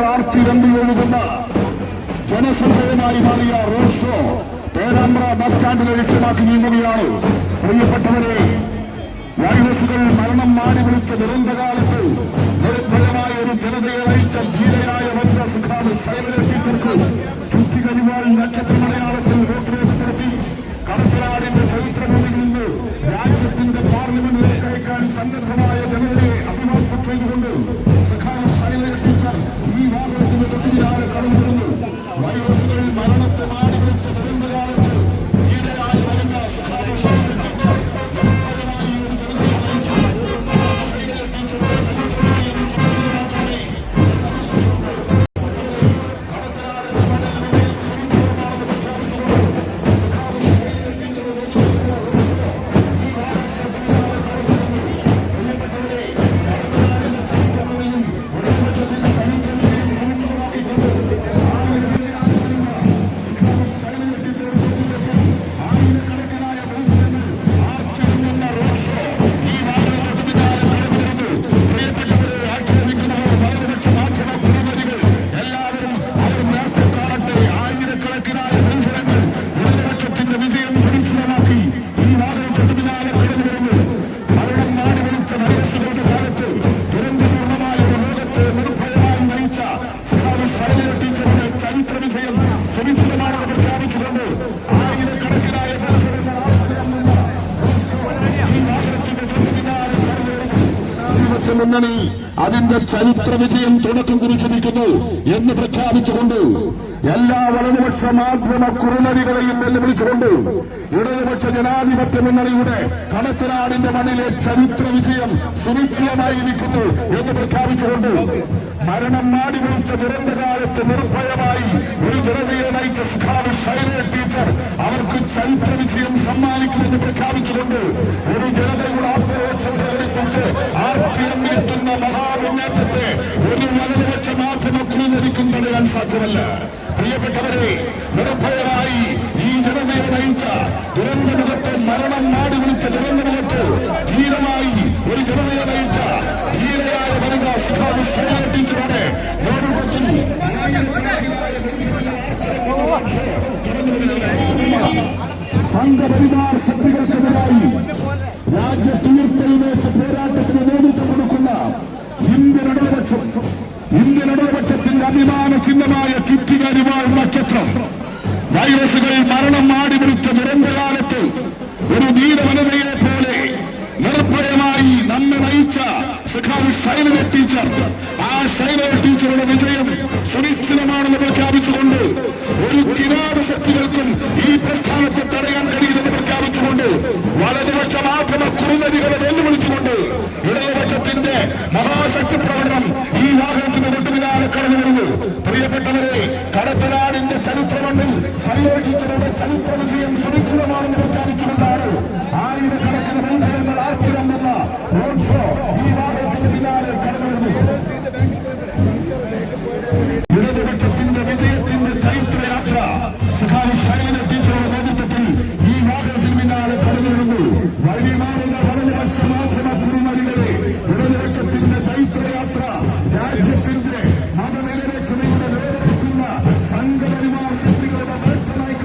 ജനഹൃദയങ്ങൾ ആർത്തിരമ്പി ഒഴുകുന്ന ജനസംശയമായി മാറിയ road show Perambra bus സ്റ്റാൻഡിനെ ലക്ഷ്യമാക്കി നീങ്ങുകയാണ്. പ്രിയപ്പെട്ടവരെ, വൈറസുകൾ മരണം മാടി വിളിച്ച ദുരന്തകാലത്ത് നിർഭയമായ ഒരു ജനതയെ നയിച്ച ധീരയായ വനിത സുഖാവ് ശൈലജ ടീച്ചർക്ക് ചുറ്റികരിവാൾ നക്ഷത്രമലയാളത്തിൽ വോട്ട് രേഖപ്പെടുത്തി കടത്തനാടിന്റെ ചരിത്രഭൂമിയിൽ നിന്ന് രാജ്യത്തിന്റെ പാർലമെന്റിലേക്ക് അയക്കാൻ സന്നദ്ധമായ ജനതയെ അഭിവാദ്യം ചെയ്തുകൊണ്ട് സുഖാവ് ശൈലജ ടീച്ചർ ഈ വാഹനത്തിന് തൊട്ടുപിന്നാലെ കടന്നു വരുന്നു. വൈറസുകൾ മരണത്തെ മാടി വിളിച്ച ദുരന്തകാലത്ത് ധീരയായ വനിത സുഖാവ് ശൈലജ ടീച്ചർ നിർഭയമായി ഒരു ജനതയെ നയിച്ചു. ശൈലജ ടീച്ചറുടെ മുന്നണി അതിന്റെ ചരിത്ര വിജയം തുടക്കം കുറിച്ചിരിക്കുന്നു എന്ന് പ്രഖ്യാപിച്ചുകൊണ്ട് എല്ലാ വലതുപക്ഷ മാധ്യമ കുറുനരികളെയും വെല്ലുവിളിച്ചുകൊണ്ട് ഇടതുപക്ഷ ജനാധിപത്യ മുന്നണിയുടെ കടത്തനാടിന്റെ മണ്ണിലെ ചരിത്ര വിജയം സുനിശ്ചയമായിരിക്കുന്നു എന്ന് പ്രഖ്യാപിച്ചുകൊണ്ട് മരണം മാടി വിളിച്ച ദുരന്തകാലത്ത് നിർഭയമായി ഒരു ജനതയെ നയിച്ച സുഖാവ് ശൈലജ ടീച്ചർ അവർക്ക് ചരിത്ര വിജയം സമ്മാനിക്കുമെന്ന് പ്രഖ്യാപിച്ചുകൊണ്ട് ഒരു ജനതയുടെ ആത്മരോക്ഷം പ്രകടിപ്പിച്ച് ആർത്തിയെത്തുന്ന മഹാമുന്നേറ്റത്തെ ഒരു വലതുപക്ഷ മാധ്യമ കുറുനരിക്കും തടയാൻ സാധ്യമല്ല. പ്രിയപ്പെട്ടവരെ, നിർഭയമായി ഈ ജനതയെ നയിച്ച ദുരന്തമുഖത്ത് മരണം മാടി വിളിച്ച ദുരന്തമുഖത്ത് ധീരമായി ഒരു ജനതയെ നയിച്ച ധീരയായ വനിത സുഖാവ് ശൈലജ ടീച്ചറുടെ നേതൃത്വത്തിൽ സംഘപരിവാർ ശക്തികൾക്കെതിരായി രാജ്യത്തുയർത്തെഴുന്നേറ്റ പോരാട്ടത്തിന് നേതൃത്വം കൊടുക്കുന്ന ഇന്ത്യൻ ഇടതുപക്ഷത്തിന്റെ അഭിമാന ചിഹ്നമായ ചുറ്റികരിവാൾ നക്ഷത്രം വൈറസുകൾ മരണം മാടി വിളിച്ച ദുരന്തകാലത്ത് ഒരു ധീരവനിതയെ പോലെ നിർഭയമായി നമ്മെ നയിച്ച സുഖാവ് ശൈലജ ടീച്ചർ, ആ ശൈലജ ടീച്ചറുടെ വിജയം സുനിശ്ചിതമാണെന്ന് പ്രഖ്യാപിച്ചുകൊണ്ട് ഒരു കിരാത ശക്തികൾക്കും ഈ പ്രസ്ഥാനത്തെ തടയാൻ കഴിയില്ലെന്ന് പ്രഖ്യാപിച്ചുകൊണ്ട് വലതുപക്ഷ മാധ്യമ കുറുനരികളെ വെല്ലുവിളിച്ചുകൊണ്ട് ഇടതുപക്ഷത്തിന്റെ മഹാശക്തി പ്രകടനം ഈ വാഹനത്തിന് തൊട്ടുപിന്നാലെ കടന്നു വരുന്നു. പ്രിയപ്പെട്ടവരെ, കടത്തനാടിന്റെ ചരിത്രമണ്ണിൽ ശൈലജ ടീച്ചറുടെ ചരിത്ര വിജയം സുനിശ്ചിതമാണെന്ന് പ്രഖ്യാപിച്ചുകൊണ്ടാണ് ആയിരക്കണക്കിന് മനുഷ്യങ്ങൾ ആർത്തിരമ്പുന്ന റോഡ് ഷോ ഈ വാഹനത്തിന് പിന്നാലെ കടന്നു വരുന്നു. ഇടതുപക്ഷത്തിന്റെ വിജയത്തിന്റെ ചൈത്രയാത്ര സുഖാവ് ശൈലജ ടീച്ചറുടെ നേതൃത്വത്തിൽ ഈ വാഹനത്തിന് പിന്നാലെ കടന്നു വരുന്നു. വഴിമാറുന്ന വലതുപക്ഷ മാധ്യമ കുറുനരികളെ, ഇടതുപക്ഷത്തിന്റെ ചൈത്രയാത്ര രാജ്യത്തിന്റെ മതനിരപേക്ഷതയുടെ വേദനിക്കുന്ന സംഘപരിവാർ ശക്തികളുടെ വേട്ടമായി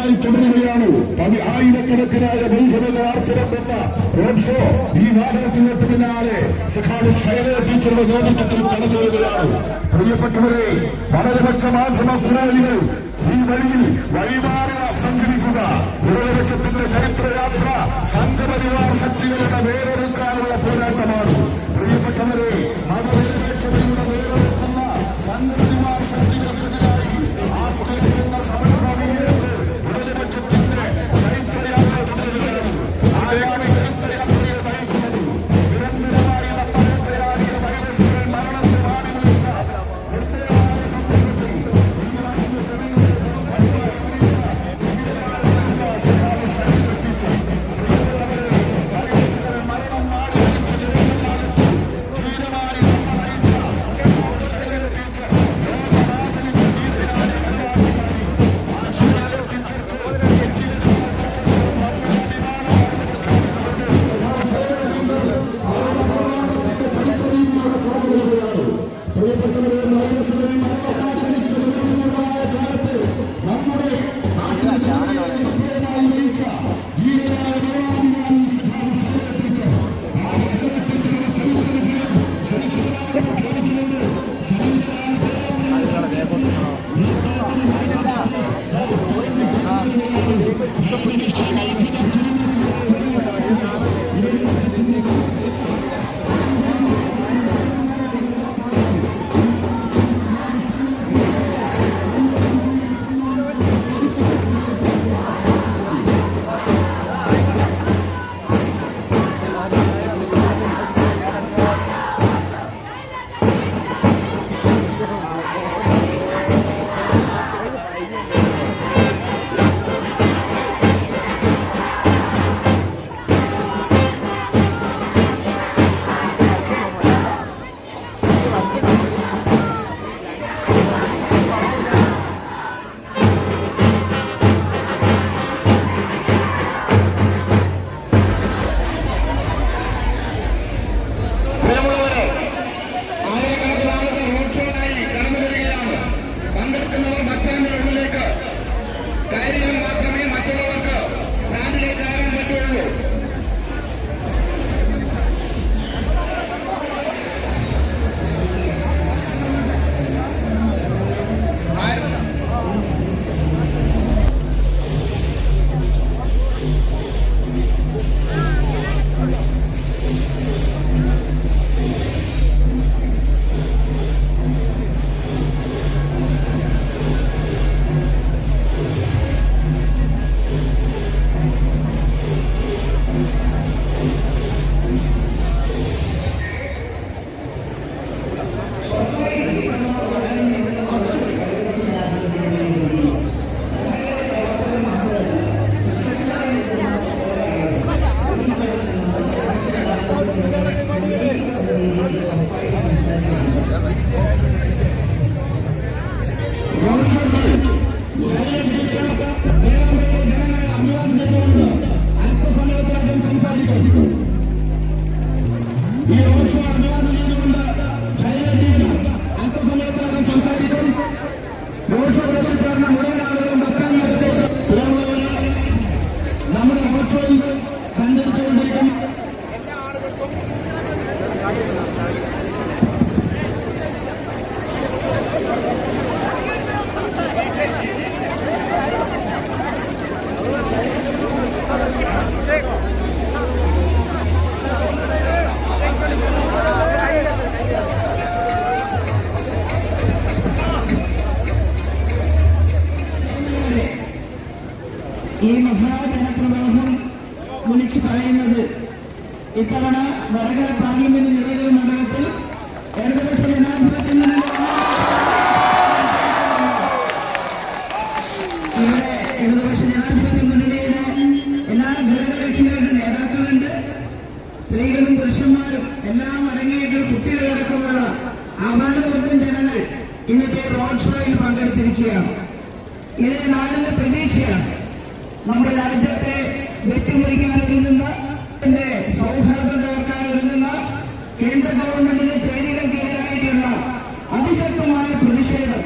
ശക്തമായി തുടരുകയാണ്. ആയിരക്കണക്കിനായ ബഹുജനവാർത്തരംഭുന്ന റോഡ് ഷോ ഈ വാഹനത്തിന് പിന്നാലെ സഖാവ് ഷൈല ടീച്ചറുടെ നേതൃത്വത്തിൽ കടന്നു വരികയാണ്. പ്രിയപ്പെട്ടവരെ, വലതുപക്ഷ മാധ്യമ പുരോഗതികൾ ഈ വഴിയിൽ വഴിമാറി സഞ്ചരിക്കുക. ഇടതുപക്ഷത്തിന്റെ ചരിത്രയാത്ര സംഘപരിവാർ ശക്തികളുടെ വേരൊരുക്കാനുള്ള പോരാട്ടമാണ്. പ്രിയപ്പെട്ടവരെ, മതനിരപേക്ഷതയുടെ വേരൊരുക്കുന്ന സംഘപരിവാർ ശക്തികൾക്കെതിരായി ആർത്തിരിക്കുന്ന സമരഭൂമിയിലേക്ക് ഇടതുപക്ഷത്തിന്റെ ചരിത്രയാത്ര തുടരുകയാണ്. ആരാണ് ചരിത്രയാത്രയെ നയിക്കുന്നത്? നിരന്തരമായി നമ്മളിത്രയാടിയ വൈറസുകൾ മരണത്തെ മാറി വിളിച്ച നിർദ്ദയമായ സന്ദർഭത്തിൽ ഈ രാജ്യ ജനങ്ങളുടെ ഈ മഹാജനപ്രവാഹം വിളിച്ചു പറയുന്നത് ഇത്തവണ വടകര പാർലമെന്റ് നിയോജക മണ്ഡലത്തിൽ ഇടതുപക്ഷ ജനാധിപത്യ ഇവിടെ ഇടതുപക്ഷ ജനാധിപത്യ മുന്നണിയുടെ എല്ലാ ഘടകകക്ഷികളുടെ നേതാക്കളുണ്ട്. സ്ത്രീകളും പുരുഷന്മാരും എല്ലാം അടങ്ങിയിട്ട് കുട്ടികളടക്കമുള്ള ആപാലവൃദ്ധം ജനങ്ങൾ ഇന്നത്തെ റോഡ് ഷോയിൽ പങ്കെടുത്തിരിക്കുകയാണ്. ഇത് നാടിന്റെ പ്രതീക്ഷയാണ്. നമ്മുടെ രാജ്യത്തെ വെട്ടിമുറിക്കാനൊരുങ്ങുന്ന സൗഹാർദ്ദം തകർക്കാനൊരുങ്ങുന്ന കേന്ദ്ര ഗവൺമെന്റിന്റെ ചെയ്തികൾക്കെതിരായിട്ടുള്ള അതിശക്തമായ പ്രതിഷേധം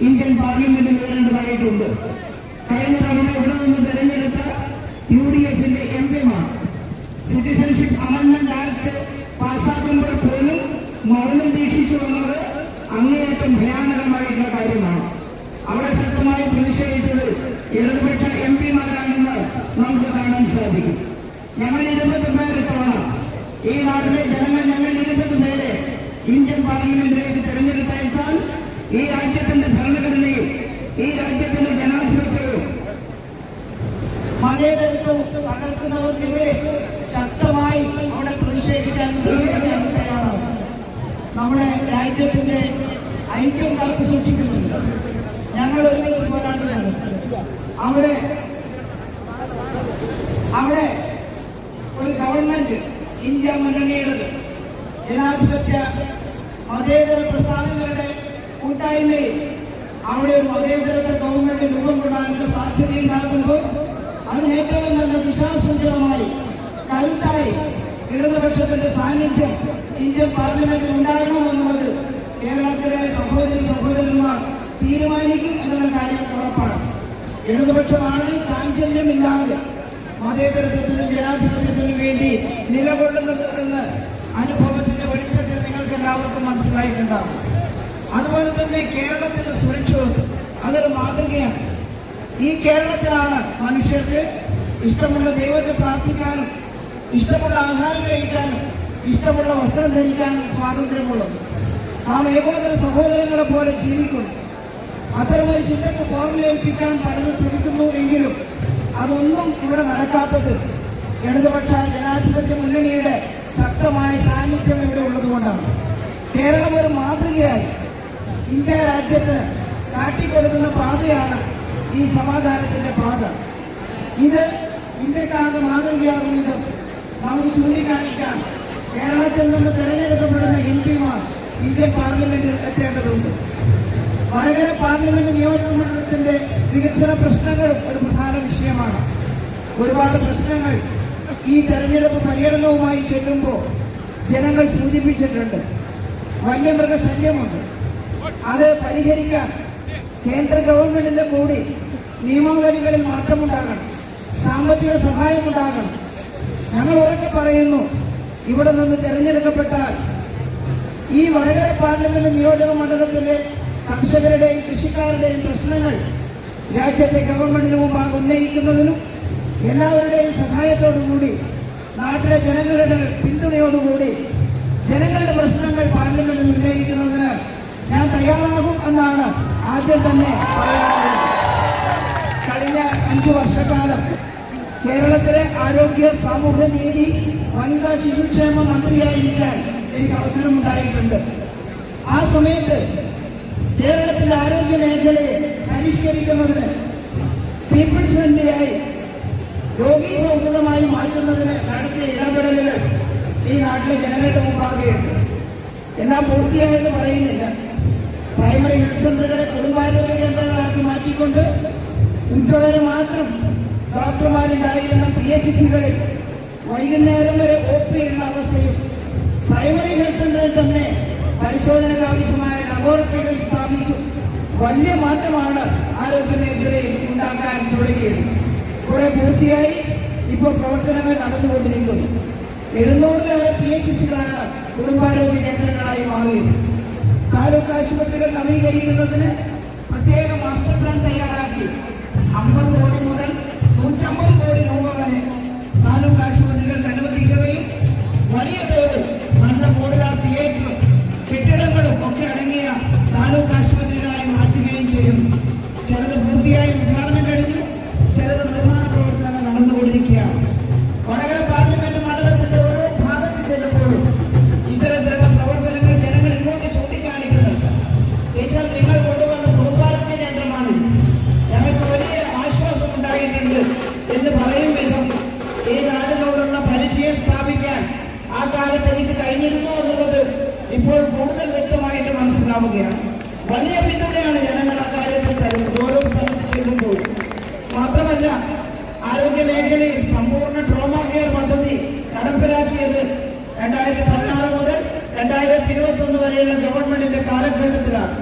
ഇന്ത്യൻ പാർലമെന്റിൽ വരേണ്ടതായിട്ടുണ്ട്. കഴിഞ്ഞ തവണ ഇവിടെ നിന്ന് തെരഞ്ഞെടുത്ത UDFന്റെ MP-മാർ സിറ്റിസൺഷിപ്പ് അമെന്റ്മെന്റ് ആക്ട് പാസ്സാക്കുമ്പോൾ പോലും മൗനം ദീക്ഷിച്ചു വന്നത് അങ്ങേയറ്റം ഭയാനകമായിട്ടുള്ള കാര്യമാണ്. അവിടെ ശക്തമായി പ്രതിഷേധിച്ചത് ഇടതുപക്ഷ MP-മാരാണെന്ന് നമുക്ക് കാണാൻ സാധിക്കും. ഞങ്ങൾ 20 പേർ ഇത്തവണ ഈ നാട്ടിലെ ജനങ്ങൾ ഞങ്ങൾ 20 പേരെ ഇന്ത്യൻ പാർലമെന്റിലേക്ക് തെരഞ്ഞെടുത്തയച്ചാൽ ഈ രാജ്യത്തിന്റെ ഭരണഘടനയും ഈ രാജ്യത്തിന്റെ ജനാധിപത്യവും മതേതരത്വവും തകർക്കുന്നവർക്കെതിരെ ശക്തമായി അവിടെ പ്രതിഷേധിക്കാൻ തയ്യാറാണ്. നമ്മുടെ രാജ്യത്തിന്റെ ഐക്യം കാത്തു സൂക്ഷിക്കുന്നുണ്ട്. ഞങ്ങൾ ഒരുമിച്ച് പോരാടുകയാണ്. അവിടെ ഒരു ഗവൺമെന്റ് ഇന്ത്യ മുന്നണിയുടേത് ജനാധിപത്യ മതേതര പ്രസ്ഥാനങ്ങളുടെ കൂട്ടായ്മയിൽ അവിടെ ഒരു മതേതര ഗവൺമെന്റ് രൂപം കൊള്ളാനുള്ള സാധ്യതയുണ്ടാകുമ്പോൾ അതിനേറ്റവും നല്ല ദിശാസൂചകമായി കരുത്തായി ഇടതുപക്ഷത്തിന്റെ സാന്നിധ്യം ഇന്ത്യൻ പാർലമെന്റിൽ ഉണ്ടാകണമെന്നുള്ളത് കേരളത്തിലെ സഹോദരന്മാർ തീരുമാനിക്കും എന്നുള്ള കാര്യം ഉറപ്പാണ്. ഇടതുപക്ഷമാണ് ചാഞ്ചല്യമില്ലാതെ മതേതരത്വത്തിനും ജനാധിപത്യത്തിനും വേണ്ടി നിലകൊള്ളുന്നത് എന്ന് അനുഭവത്തിന്റെ വെളിച്ചത്തിൽ നിങ്ങൾക്ക് എല്ലാവർക്കും മനസ്സിലായിട്ടുണ്ടാകും. അതുപോലെ തന്നെ കേരളത്തിന്റെ സുരക്ഷിതത്വം അതൊരു മാതൃകയാണ്. ഈ കേരളത്തിലാണ് മനുഷ്യർക്ക് ഇഷ്ടമുള്ള ദൈവത്തെ പ്രാർത്ഥിക്കാനും ഇഷ്ടമുള്ള ആഹാരം കഴിക്കാനും ഇഷ്ടമുള്ള വസ്ത്രം ധരിക്കാനും സ്വാതന്ത്ര്യമുള്ളത്. നാം ഏകോദര സഹോദരങ്ങളെ പോലെ ജീവിക്കുന്നു. അത്തരമൊരു ചിന്തക്ക് പോർലേൽപ്പിക്കാൻ പലരും ശ്രമിക്കുന്നു എങ്കിലും അതൊന്നും ഇവിടെ നടക്കാത്തത് ഇടതുപക്ഷ ജനാധിപത്യ മുന്നണിയുടെ ശക്തമായ സാന്നിധ്യം ഇവിടെ ഉള്ളതുകൊണ്ടാണ്. കേരളം ഒരു മാതൃകയായി ഇന്ത്യ രാജ്യത്തിന് കാട്ടിക്കൊടുക്കുന്ന പാതയാണ് ഈ സമാധാനത്തിന്റെ പാത. ഇത് ഇന്ത്യക്കാകെ മാതൃകയാകും വിധം നമുക്ക് ചൂണ്ടിക്കാണിക്കാൻ കേരളത്തിൽ നിന്ന് തെരഞ്ഞെടുക്കപ്പെടുന്ന MP-മാർ ഇന്ത്യൻ പാർലമെന്റിൽ എത്തേണ്ടതുണ്ട്. വടകര പാർലമെന്റ് നിയോജക മണ്ഡലത്തിന്റെ വികസന പ്രശ്നങ്ങളും ഒരു പ്രധാന വിഷയമാണ്. ഒരുപാട് പ്രശ്നങ്ങൾ ഈ തെരഞ്ഞെടുപ്പ് പര്യടനവുമായി ചെല്ലുമ്പോൾ ജനങ്ങൾ സൂചിപ്പിച്ചിട്ടുണ്ട്. വന്യമൃഗശല്യമുണ്ട്. അത് പരിഹരിക്കാൻ കേന്ദ്ര ഗവൺമെന്റിന്റെ കൂടി നിയമവലികളിൽ മാറ്റമുണ്ടാകണം, സാമ്പത്തിക സഹായമുണ്ടാകണം. ഞങ്ങൾ ഉറക്കെ പറയുന്നു, ഇവിടെ നിന്ന് തെരഞ്ഞെടുക്കപ്പെട്ടാൽ ഈ വടകര പാർലമെന്റ് നിയോജക മണ്ഡലത്തിലെ കർഷകരുടെയും കൃഷിക്കാരുടെയും പ്രശ്നങ്ങൾ രാജ്യത്തെ ഗവൺമെന്റിന് മുമ്പാകെ ഉന്നയിക്കുന്നതിനും എല്ലാവരുടെയും സഹായത്തോടുകൂടി നാട്ടിലെ ജനങ്ങളുടെ പിന്തുണയോടുകൂടി ജനങ്ങളുടെ പ്രശ്നങ്ങൾ പാർലമെന്റിൽ ഉന്നയിക്കുന്നതിന് ഞാൻ തയ്യാറാകും എന്നാണ് ആദ്യം തന്നെ പറയാനുള്ളത്. കഴിഞ്ഞ 5 വർഷക്കാലം കേരളത്തിലെ ആരോഗ്യ സാമൂഹ്യനീതി വനിതാ ശിശുക്ഷേമ മന്ത്രിയായിരിക്കാൻ എനിക്ക് അവസരമുണ്ടായിട്ടുണ്ട്. ആ സമയത്ത് കേരളത്തിന്റെ ആരോഗ്യ മേഖലയെ പരിഷ്കരിക്കുന്നതിന് പീപ്പിൾസ് ഫ്രണ്ട്ലിയായി രോഗീ സൗഹൃദമായി മാറ്റുന്നതിന് നടത്തിയ ഇടപെടലുകൾ ഈ നാട്ടിലെ ജനങ്ങളുടെ മുമ്പാകെയുണ്ട്. എല്ലാം പൂർത്തിയായെന്ന് പറയുന്നില്ല. പ്രൈമറി ഹെൽത്ത് സെന്ററുകളെ കുടുംബാരോഗ്യ കേന്ദ്രങ്ങളാക്കി മാറ്റിക്കൊണ്ട് ഉച്ചവരെ മാത്രം ഡോക്ടർമാരുണ്ടായിരുന്ന PHCകളിൽ വൈകുന്നേരം വരെ OP ഉള്ള അവസ്ഥയും പ്രൈമറി ഹെൽത്ത് സെന്ററിൽ തന്നെ പരിശോധനയ്ക്ക് ആവശ്യമായ ലബോറട്ടറികൾ സ്ഥാപിച്ചു വലിയ മാറ്റമാണ് ആരോഗ്യ മേഖലയിൽ ഉണ്ടാക്കാൻ തുടങ്ങിയത്. കുറെ പൂർത്തിയായി ഇപ്പോൾ പ്രവർത്തനങ്ങൾ നടന്നുകൊണ്ടിരിക്കുന്നു. 700-ലേറെ PHCകളാണ് കുടുംബാരോഗ്യ കേന്ദ്രങ്ങളായി മാറിയത്. താലൂക്ക് ആശുപത്രികൾ നവീകരിക്കുന്നതിന് പ്രത്യേക മാസ്റ്റർ പ്ലാൻ തയ്യാറാക്കി 50 കോടി മുതൽ 150 കോടി രൂപ വരെ താലൂക്ക് ആശുപത്രികൾക്ക് അനുവദിക്കുകയും വലിയ തോതിൽ നല്ല മോഡുലാർ തിയേറ്ററും കെട്ടിടങ്ങളും ഒക്കെ അടങ്ങിയ താലൂക്ക് ആശുപത്രികളായി മാറ്റുകയും ചെയ്യുന്നു. ചിലത് പൂർത്തിയായി ഉദ്ഘാടനം കഴിഞ്ഞു, ചിലത് നിർമ്മാണ പ്രവർത്തനങ്ങൾ നടന്നുകൊണ്ടിരിക്കുകയാണ്. വടകര പാർലമെന്റ് മണ്ഡലത്തിന്റെ ഓരോ ഭാഗത്ത് ചെല്ലുമ്പോഴും ഇത്തരത്തിലുള്ള പ്രവർത്തനങ്ങൾ ജനങ്ങൾ ഇങ്ങോട്ട് ചൂണ്ടിക്കാണിക്കുന്നുണ്ട്. ടീച്ചർ, നിങ്ങൾ കൊണ്ടുവന്ന കുടുംബാരോഗ്യ കേന്ദ്രമാണ്, ഞങ്ങൾക്ക് വലിയ ആശ്വാസം ഉണ്ടായിട്ടുണ്ട് എന്ന് പറയും വിധം ഈ നാടിനോടുള്ള പരിചയം സ്ഥാപിക്കാൻ ആ കാലത്ത് എനിക്ക് കഴിഞ്ഞിരുന്നു എന്നുള്ളത് ഇപ്പോൾ കൂടുതൽ വ്യക്തമായിട്ട് മനസ്സിലാവുകയാണ്. വലിയ പിന്തുണയാണ് ജനങ്ങൾ അക്കാര്യത്തിൽ തരുന്നത് ഓരോ സ്ഥലത്ത് ചെല്ലുമ്പോൾ. മാത്രമല്ല, ആരോഗ്യ മേഖലയിൽ സമ്പൂർണ്ണ ട്രോമാ കെയർ പദ്ധതി നടപ്പിലാക്കിയത് 2016 മുതൽ 2021 വരെയുള്ള ഗവൺമെന്റിന്റെ കാലഘട്ടത്തിലാണ്.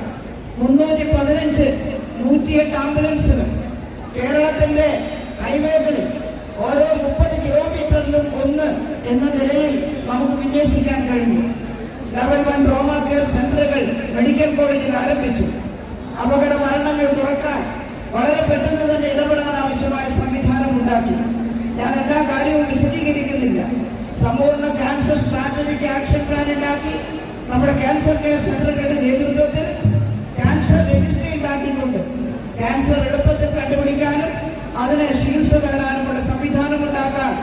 315 108 ആംബുലൻസുകൾ കേരളത്തിന്റെ ഹൈവേകളിൽ ഓരോ 30 കിലോമീറ്ററിലും ഒന്ന് എന്ന നിലയിൽ നമുക്ക് വിന്യസിക്കാൻ കഴിഞ്ഞു. ലെവൽ 1 ട്രോമ കെയർ സെന്ററുകൾ മെഡിക്കൽ കോളേജിൽ ആരംഭിച്ചു. അപകട മരണങ്ങൾ കുറക്കാൻ വളരെ പെട്ടെന്ന് തന്നെ ഇടപെടാൻ ആവശ്യമായ സംവിധാനം ഉണ്ടാക്കി. ഞാൻ എല്ലാ കാര്യവും വിശദീകരിക്കുന്നില്ല. സമ്പൂർണ്ണ ക്യാൻസർ സ്ട്രാറ്റജിക് ആക്ഷൻ പ്ലാൻ ഉണ്ടാക്കി. നമ്മുടെ ക്യാൻസർ കെയർ സെന്ററുകളുടെ നേതൃത്വത്തിൽ ക്യാൻസർ രജിസ്ട്രി ഉണ്ടാക്കിക്കൊണ്ട് ക്യാൻസർ എളുപ്പത്തിൽ കണ്ടുപിടിക്കാനും അതിന് ചികിത്സ തേടാനുമുള്ള സംവിധാനം ഉണ്ടാക്കാൻ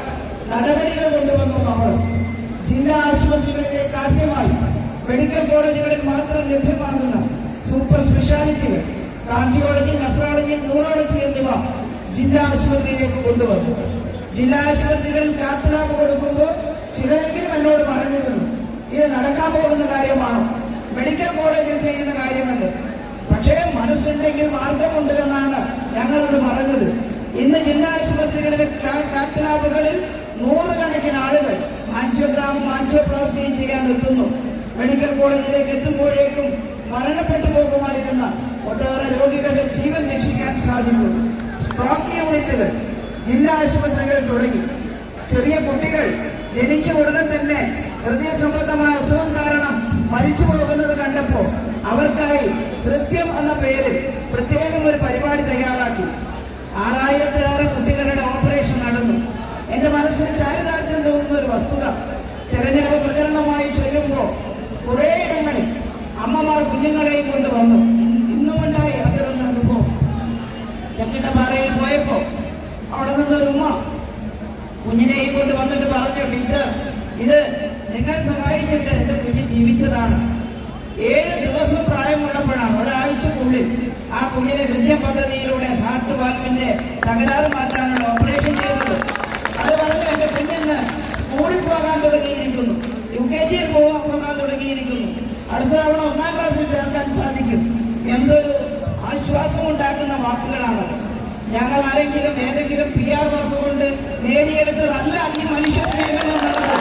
നടപടികൾ കൊണ്ടുവന്നു. നമ്മൾ ജില്ലാ ആശുപത്രികളിലേക്ക് ആദ്യമായി മെഡിക്കൽ കോളേജുകളിൽ മാത്രം ലഭ്യമാകുന്ന സൂപ്പർ സ്പെഷ്യാലിറ്റികൾ കാർഡിയോളജി, നെഫ്രോളജി, ന്യൂറോളജി എന്നിവ ജില്ലാ ആശുപത്രിയിലേക്ക് കൊണ്ടുവന്നു. ജില്ലാ ആശുപത്രികളിൽ കാത്ത് ലാബ് കൊടുക്കുമ്പോൾ ചിലരെങ്കിലും എന്നോട് പറഞ്ഞിരുന്നു, ഇത് നടക്കാൻ പോകുന്ന കാര്യമാണോ, മെഡിക്കൽ കോളേജിൽ ചെയ്യുന്ന കാര്യമല്ല. പക്ഷേ മനസ്സുണ്ടെങ്കിൽ മാർഗമുണ്ട് എന്നാണ് ഞങ്ങളോട് പറഞ്ഞത്. ഇന്ന് ജില്ലാ ആശുപത്രികളിലെ കാത്ത് ലാബുകളിൽ 100 കണക്കിന് ആളുകൾ ആൻജിയോഗ്രാമും ആൻജിയോപ്ലാസ്റ്റിയും ചെയ്യാൻ എത്തുന്നു. മെഡിക്കൽ കോളേജിലേക്ക് എത്തുമ്പോഴേക്കും മരണപ്പെട്ടു പോകുമായിരുന്ന ഒട്ടേറെ രോഗികളുടെ ജീവൻ രക്ഷിക്കാൻ സാധിക്കും. സ്ട്രോക്ക് യൂണിറ്റുകൾ ജില്ലാ ആശുപത്രികൾ തുടങ്ങി. ചെറിയ കുട്ടികൾ ജനിച്ച ഉടനെ തന്നെ ഹൃദയ സംബന്ധമായ അസുഖം കാരണം മരിച്ചു പോകുന്നത് കണ്ടപ്പോൾ അവർക്കായി കൃത്യം എന്ന പേരിൽ പ്രത്യേകം ഒരു പരിപാടി തയ്യാറാക്കി. 6000-ലേറെ കുട്ടികളുടെ ഓപ്പറേഷൻ നടന്നു. എന്റെ മനസ്സിന് ചാരിതാർത്ഥ്യം തോന്നുന്ന ഒരു വസ്തുത, തെരഞ്ഞെടുപ്പ് പ്രചരണമായി ചെല്ലുമ്പോൾ കുറെ ഇടങ്ങളിൽ അമ്മമാർ കുഞ്ഞുങ്ങളെയും കൊണ്ട് വന്നു. ഇന്നുമുണ്ടായി അതൊരു അനുഭവം. ചെക്കിട്ടപ്പാറയിൽ പോയപ്പോ അവിടെ നിന്നൊരു ഉമ്മ കുഞ്ഞിനെയും കൊണ്ട് വന്നിട്ട് പറഞ്ഞു, ടീച്ചർ, ഇത് നിങ്ങൾ സഹായിച്ചിട്ട് എന്റെ കുഞ്ഞ് ജീവിച്ചതാണ്. 7 ദിവസം പ്രായമുള്ളപ്പോഴാണ്, ഒരാഴ്ചക്കുള്ളിൽ ആ കുഞ്ഞിനെ ഹൃദയ പദ്ധതിയിലൂടെ ഹാർട്ട് വാൽവിന്റെ തകരാറ് മാറ്റാനുള്ള ഓപ്പറേഷൻ ചെയ്തത്. അത് പറഞ്ഞു, എന്റെ കുഞ്ഞിന് സ്കൂളിൽ പോകാൻ തുടങ്ങിയിരിക്കുന്നു, UKG പോകാൻ തുടങ്ങിയിരിക്കുന്നു, അടുത്ത തവണ 1ാം ക്ലാസ്സിൽ ചേർക്കാൻ സാധിക്കും. എന്തൊരു ആശ്വാസം ഉണ്ടാക്കുന്ന വാക്കുകളാണ്. ഞങ്ങൾ ആരെങ്കിലും ഏതെങ്കിലും PR വർക്ക് കൊണ്ട് നേടിയെടുത്തതല്ല ഈ മനുഷ്യ സ്നേഹം എന്നുള്ളത്.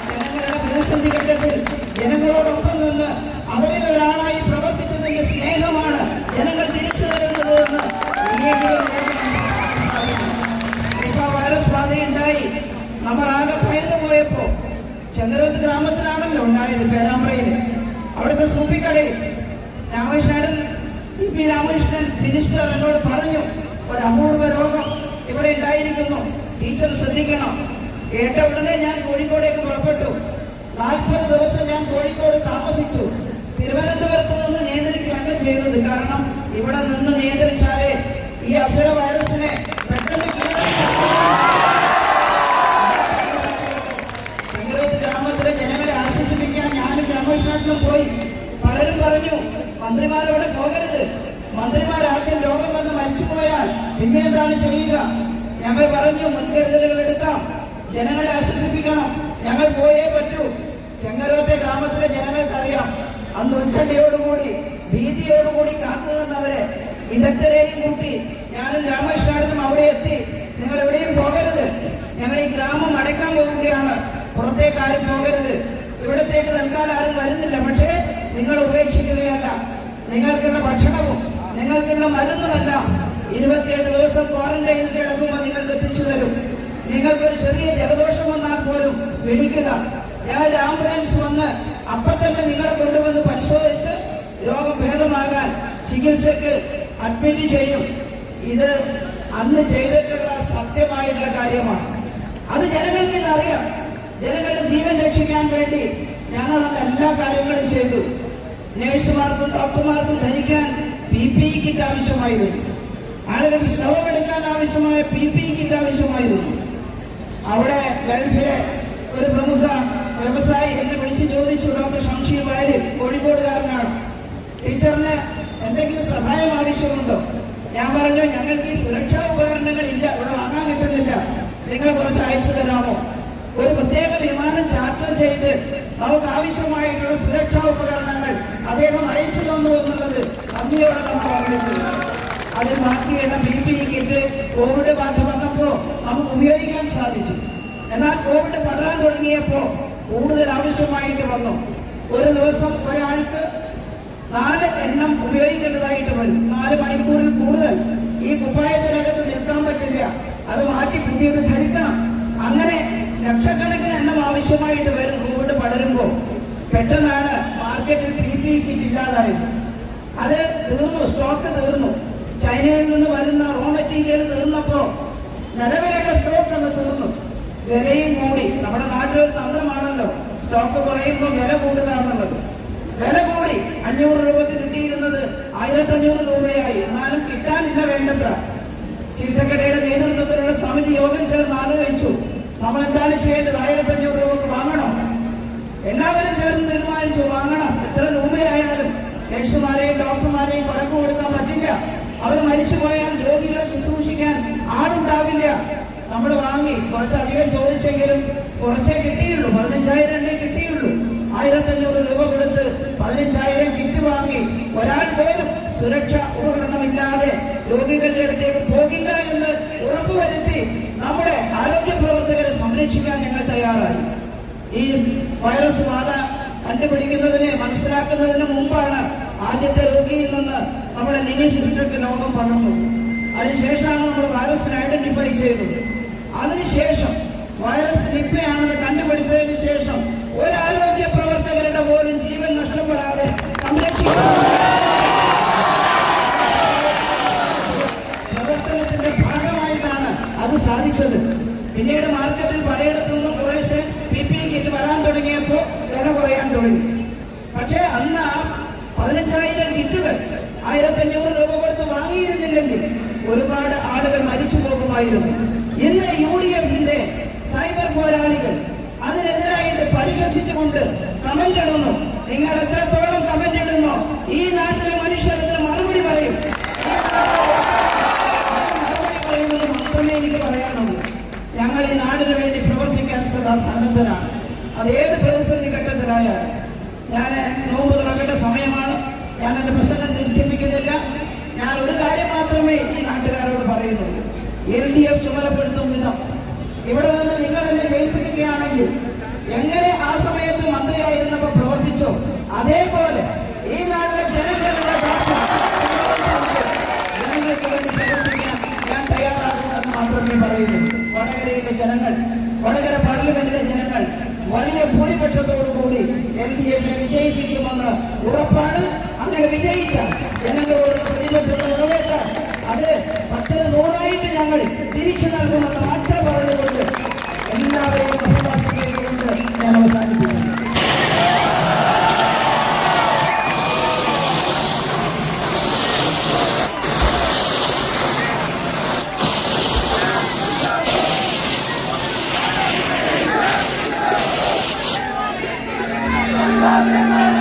ജനങ്ങളുടെ പ്രതിസന്ധി ഘട്ടത്തിൽ ജനങ്ങളോടൊപ്പം നിന്ന് അവരിൽ ഒരാളായി പ്രവർത്തിച്ചതിന്റെ സ്നേഹമാണ് ജനങ്ങൾ തിരിച്ചു തരുന്നത് എന്ന് വൈറസ് ബാധയുണ്ടായി നമ്മൾ ആകെ ഭയന്നു പോയപ്പോ ചെങ്ങരോത്ത് ഗ്രാമത്തിലാണല്ലോ ഉണ്ടായത്, പേരാമ്പ്രയില്. അവിടുത്തെ സൂഫിക്കടയിൽ രാമകൃഷ്ണൻ മിനിസ്റ്റർ എന്നോട് പറഞ്ഞു, ഒരു അപൂർവ രോഗം ഇവിടെ ഉണ്ടായിരിക്കുന്നു, ടീച്ചർ ശ്രദ്ധിക്കണം. കേട്ട ഉടനെ ഞാൻ കോഴിക്കോടേക്ക് പുറപ്പെട്ടു. 40 ദിവസം ഞാൻ കോഴിക്കോട് താമസിച്ചു. തിരുവനന്തപുരത്ത് നിന്ന് നിയന്ത്രിക്കുകയാണ് ചെയ്തത്. കാരണം ഇവിടെ നിന്ന് നിയന്ത്രിച്ചാലേ ഈ അസുര വൈറസിനെ പെട്ടെന്ന് ചെങ്ങരോത്ത് ഗ്രാമത്തിലെ ജനങ്ങളെ ആശ്വസിപ്പിക്കാൻ ഞാനും രാമകൃഷ്ണനും പോയി. പലരും പറഞ്ഞു, മന്ത്രിമാരവിടെ പോകരുത്, മന്ത്രിമാർ ആദ്യം രോഗം വന്ന് മരിച്ചുപോയാൽ പിന്നെ എന്താണ് ചെയ്യുക? ഞങ്ങൾ പറഞ്ഞു, മുൻകരുതലുകൾ എടുക്കാം, ജനങ്ങളെ ആശ്വസിപ്പിക്കണം, ഞങ്ങൾ പോയേ പറ്റൂ. ചെങ്ങരോത്തെ ഗ്രാമത്തിലെ ജനങ്ങൾക്കറിയാം, അന്ന് ഉത്കണ്ഠയോടുകൂടി ഭീതിയോടുകൂടി കാത്തു നിന്നവരെ വിദഗ്ധരെയും കൂട്ടി ഞാനും രാമകൃഷ്ണനും അവിടെ എത്തി. നിങ്ങൾ എവിടെയും പോകരുത്, ഞങ്ങൾ ഈ ഗ്രാമം അടയ്ക്കാൻ പോവുകയാണ്, പുറത്തേക്ക് ആരും പോകരുത്, ഇവിടത്തേക്ക് തൽക്കാലം ആരും വരുന്നില്ല, പക്ഷേ നിങ്ങൾ ഉപേക്ഷിക്കുകയല്ല, നിങ്ങൾക്കുള്ള ഭക്ഷണവും നിങ്ങൾക്കുള്ള മരുന്നുമെല്ലാം 28 ദിവസം ക്വാറന്റൈനിൽ കിടക്കുമ്പോൾ നിങ്ങൾക്ക് എത്തിച്ചു തരും. നിങ്ങൾക്കൊരു ചെറിയ ജലദോഷം വന്നാൽ പോലും വിളിക്കുക, ഞാൻ ആംബുലൻസ് വന്ന് അപ്പം തന്നെ നിങ്ങളെ കൊണ്ടുവന്ന് പരിശോധിച്ച് രോഗം ഭേദമാകാൻ ചികിത്സക്ക് അഡ്മിറ്റ് ചെയ്യും. ഇത് അന്ന് ചെയ്തിട്ടുള്ള സത്യമായിട്ടുള്ള കാര്യമാണ്. അത് ജനങ്ങൾക്ക് അറിയാം. ജനങ്ങളുടെ ജീവൻ രക്ഷിക്കാൻ വേണ്ടി ഞങ്ങൾ അന്ന് എല്ലാ കാര്യങ്ങളും ചെയ്തു. നഴ്സുമാർക്കും ഡോക്ടർമാർക്കും ധരിക്കാൻ PPE കിറ്റ് ആവശ്യമായിരുന്നു. ആളുകൾക്ക് സ്രവം എടുക്കാൻ ആവശ്യമായ PPE കിറ്റ് ആവശ്യമായിരുന്നു. അവിടെ ഗൾഫിലെ ഒരു പ്രമുഖ വ്യവസായി എന്നെ വിളിച്ച് ചോദിച്ചു, ഡോക്ടർ ഷംഷീർ വയലിൽ, കോഴിക്കോടുകാരനാണ്, ടീച്ചറിന് എന്തെങ്കിലും സഹായം ആവശ്യമുണ്ടോ? ഞാൻ പറഞ്ഞു, ഞങ്ങൾക്ക് ഈ സുരക്ഷാ ഉപകരണങ്ങൾ ഇല്ല, ഇവിടെ വാങ്ങാൻ കിട്ടുന്നില്ല, നിങ്ങൾ കുറച്ച് അയച്ചു തരാമോ? ഒരു പ്രത്യേക വിമാനം ചാർട്ടർ ചെയ്ത് നമുക്ക് ആവശ്യമായിട്ടുള്ള സുരക്ഷാ ഉപകരണങ്ങൾ അദ്ദേഹം അയച്ചു തന്നു എന്നുള്ളത് നന്ദിയോടെ നമ്മൾ പറഞ്ഞിട്ടുണ്ട്. അതിൽ ബാക്കിയുള്ള PPE കിറ്റ് കോവിഡ് ബാധ വന്നപ്പോൾ നമുക്ക് ഉപയോഗിക്കാൻ സാധിച്ചു. എന്നാൽ കോവിഡ് പടരാൻ തുടങ്ങിയപ്പോൾ കൂടുതൽ ആവശ്യമായിട്ട് വന്നു. ഒരു ദിവസം ഒരാൾക്ക് 4 എണ്ണം ഉപയോഗിക്കേണ്ടതായിട്ട് വരും. 4 മണിക്കൂറിൽ കൂടുതൽ ഈ ഈ കുപ്പായത്തിനകത്ത് നിൽക്കാൻ പറ്റില്ല, അത് മാറ്റി പുതിയത് ധരിക്കണം. അങ്ങനെ ലക്ഷക്കണക്കിന് എണ്ണം ആവശ്യമായിട്ട് വരും. കോവിഡ് പടരുമ്പോൾ പെട്ടെന്നാണ് മാർക്കറ്റിൽ PPE കിറ്റ് ഇല്ലാതായത്. അത് തീർന്നു, സ്റ്റോക്ക് തീർന്നു. ചൈനയിൽ നിന്ന് വരുന്ന റോ മെറ്റീരിയൽ തീർന്നപ്പോൾ നിലവിലുള്ള സ്റ്റോക്ക് ഒന്ന് തീർന്നു. വിലയും കൂടി. നമ്മുടെ നാട്ടിലൊരു തന്ത്രമാണല്ലോ സ്റ്റോക്ക് കുറയുമ്പോൾ വില കൂടുക എന്നുള്ളത്. വില കൂടി. 500 രൂപക്ക് കിട്ടിയിരുന്നത് 1500 രൂപയായി. എന്നാലും കിട്ടാനില്ല വേണ്ടത്ര. ചീഫ് സെക്രട്ടറിയുടെ നേതൃത്വത്തിലുള്ള സമിതി യോഗം ചേർന്ന് ആലോചിച്ചു, നമ്മൾ എന്താണ് ചെയ്യേണ്ടത്? 1500 രൂപക്ക് വാങ്ങണം. എല്ലാവരും ചേർന്ന് തീരുമാനിച്ചു വാങ്ങണം. എത്ര രൂപയായാലും നഴ്സുമാരെയും ഡോക്ടർമാരെയും കുറക്ക് കൊടുക്കാൻ പറ്റില്ല. അവർ മരിച്ചുപോയാൽ രോഗികളെ ശുശ്രൂഷിക്കാൻ ആളുണ്ടാവില്ല. നമ്മൾ വാങ്ങി. കുറച്ചധികം ചോദിച്ചെങ്കിലും കുറച്ചേ കിട്ടിയുള്ളൂ. 15,000 കിട്ടിയുള്ളൂ. 1500 രൂപ കൊടുത്ത് 15,000 കിറ്റ് വാങ്ങി. ഒരാൾ പോലും സുരക്ഷാ ഉപകരണമില്ലാതെ രോഗികളുടെ അടുത്തേക്ക് പോകില്ല എന്ന് ഉറപ്പുവരുത്തി നമ്മുടെ ആരോഗ്യ പ്രവർത്തകരെ സംരക്ഷിക്കാൻ ഞങ്ങൾ തയ്യാറായി. ഈ വൈറസ് ബാധ കണ്ടുപിടിക്കുന്നതിന് മനസ്സിലാക്കുന്നതിന് മുമ്പാണ് ആദ്യത്തെ രോഗിയിൽ നിന്ന് നമ്മുടെ ലിനി സിസ്റ്റർക്ക് രോഗം പകർന്നു. അതിനുശേഷമാണ് നമ്മൾ വൈറസിനെ ഐഡന്റിഫൈ ചെയ്തത്. അതിനുശേഷം വൈറസ് നിപ്പയാണെന്ന് കണ്ടുപിടിച്ചതിന് ശേഷം ഒരു ആരോഗ്യ പ്രവർത്തകരുടെ പോലും ജീവൻ നഷ്ടപ്പെടാതെ സംരക്ഷിക്കാൻ പ്രവർത്തനത്തിന്റെ ഭാഗമായിട്ടാണ് അത് സാധിച്ചത്. പിന്നീട് മാർക്കറ്റിൽ പലയിടത്തുനിന്നും കുറേശ്ശെ PPE കിറ്റ് വരാൻ തുടങ്ങിയപ്പോൾ വില കുറയാൻ തുടങ്ങി. പക്ഷേ അന്ന് 15,000 കിറ്റുകൾ 1500 രൂപ കൊടുത്ത് വാങ്ങിയിരുന്നില്ലെങ്കിൽ ഒരുപാട് ആളുകൾ മരിച്ചു പോകുമായിരുന്നു. ഇന്ന് UDFന്റെ സൈബർ പോരാളികൾ അതിനെതിരായിട്ട് പരിഹസിച്ചുകൊണ്ട് കമന്റ് ഇടുന്നു. നിങ്ങൾ എത്രത്തോളം കമന്റ് ഇടുന്നോ ഈ നാട്ടിലെ മനുഷ്യർ അതിന് മറുപടി പറയും. മറുപടി പറയുന്നത് മാത്രമേ എനിക്ക് പറയാനുള്ളൂ. ഞങ്ങൾ ഈ നാടിന് വേണ്ടി പ്രവർത്തിക്കാൻ സദാ സന്നദ്ധരാണ്. അത് ഏത് പ്രതിസന്ധി ഘട്ടത്തിലായാലും. ഞാൻ നോമ്പ് തുറക്കേണ്ട സമയമാണ്. ഞാൻ എൻ്റെ പ്രസംഗം ദീർഘിപ്പിക്കുന്നില്ല. ഞാൻ ഒരു കാര്യം മാത്രമേ ഈ നാട്ടുകാരോട് പറയുന്നുള്ളൂ. LDF ചുമതലപ്പെടുത്തും വിധം ഇവിടെ നിന്ന് നിങ്ങൾ എന്നെ ജയിപ്പിക്കുകയാണെങ്കിൽ എങ്ങനെ ആ സമയത്ത് മന്ത്രിയായിരുന്നപ്പോൾ പ്രവർത്തിച്ചോ അതേപോലെ ഈ നാട്ടിലെ ജനങ്ങളുടെ ജനങ്ങൾക്ക് വേണ്ടി പ്രവർത്തിക്കാൻ ഞാൻ തയ്യാറാകുമെന്ന് മാത്രമേ പറയുന്നുള്ളൂ. വടകരയിലെ ജനങ്ങൾ, വടകര പാർലമെന്റിലെ ജനങ്ങൾ വലിയ ഭൂരിപക്ഷത്തോടുകൂടി LDFനെ വിജയിപ്പിക്കുമെന്ന് ഉറപ്പാണ്. അങ്ങനെ വിജയിച്ചാൽ ജനങ്ങളോട് പ്രതിബദ്ധത നിറവേറ്റാൻ അത് 10-ന് 100ആയിട്ട് ഞങ്ങൾ തിരിച്ചു നൽകുമെന്ന് മാത്രം പറഞ്ഞുകൊണ്ട് എല്ലാവരെയും അഭിവാദിച്ചുകൊണ്ട് ഞാൻ അവസാനിപ്പിക്കുന്നു. Amen.